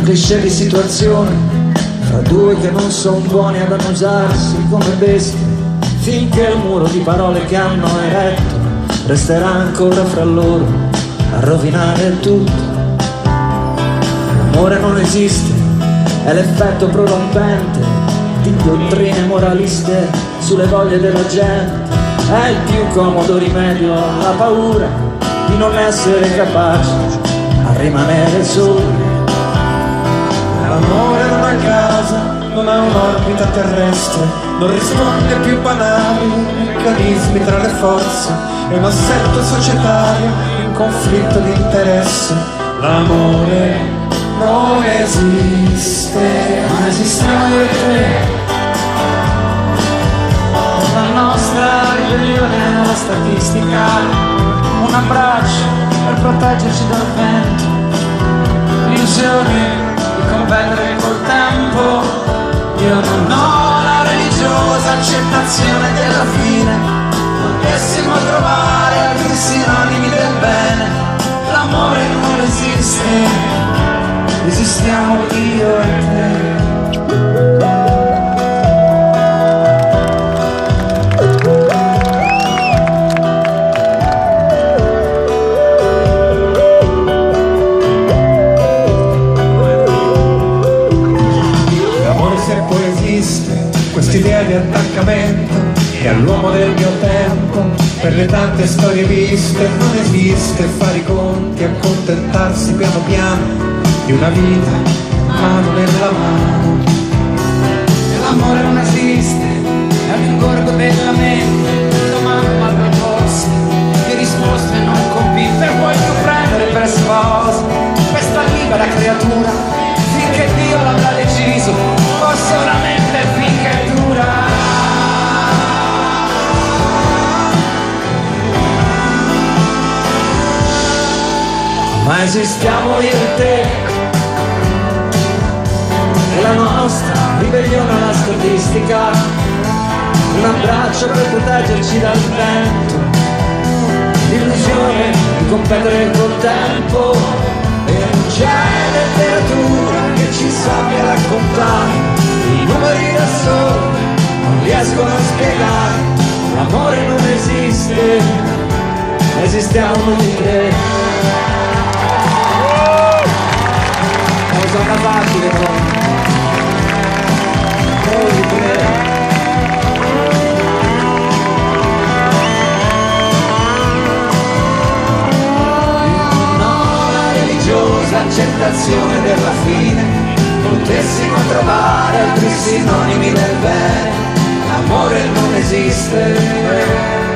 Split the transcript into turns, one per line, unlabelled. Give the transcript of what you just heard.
cliché di situazione fra due che non sono buoni ad annusarsi come bestie, finché il muro di parole che hanno eretto resterà ancora fra loro a rovinare tutto. L'amore non esiste, è l'effetto prorompente di dottrine moraliste sulle voglie della gente, è il più comodo rimedio alla paura di non essere capaci a rimanere soli.
L'amore non ha casa, non ha un'orbita terrestre, non risponde a più banali meccanismi tra le forze, è un assetto societario in conflitto di interesse. L'amore non esiste,
Non esistiamo io e te, la nostra ribellione è la statistica, un abbraccio per proteggerci dal vento, l'illusione di competere col tempo. Io non ho la religiosa accettazione della fine, potessimo trovare altri sinonimi del bene. L'amore non esiste, esistiamo io e te.
quest'idea di attaccamento che all'uomo del mio tempo, per le tante storie viste, non esiste fare i conti, accontentarsi piano piano di una vita mano nella mano.
E l'amore non esiste, è un ingorgo della mente, domande mal proposte, di risposte non compite, vuoi tu prendere per sposa questa libera creatura, finché Dio l'avrà deciso, o solamente finché dura. Ma esistiamo io e te, e la nostra ribellione alla statistica, un abbraccio per proteggerci dal vento, l'illusione di competere col tempo, e non c'è letteratura che ci sappia raccontare, i numeri da soli non riescono a spiegare. L'amore non esiste, esistiamo noi e te. Cosa facile poi. Accettazione della fine, potessimo trovare altri sinonimi del bene. L'amore non esiste.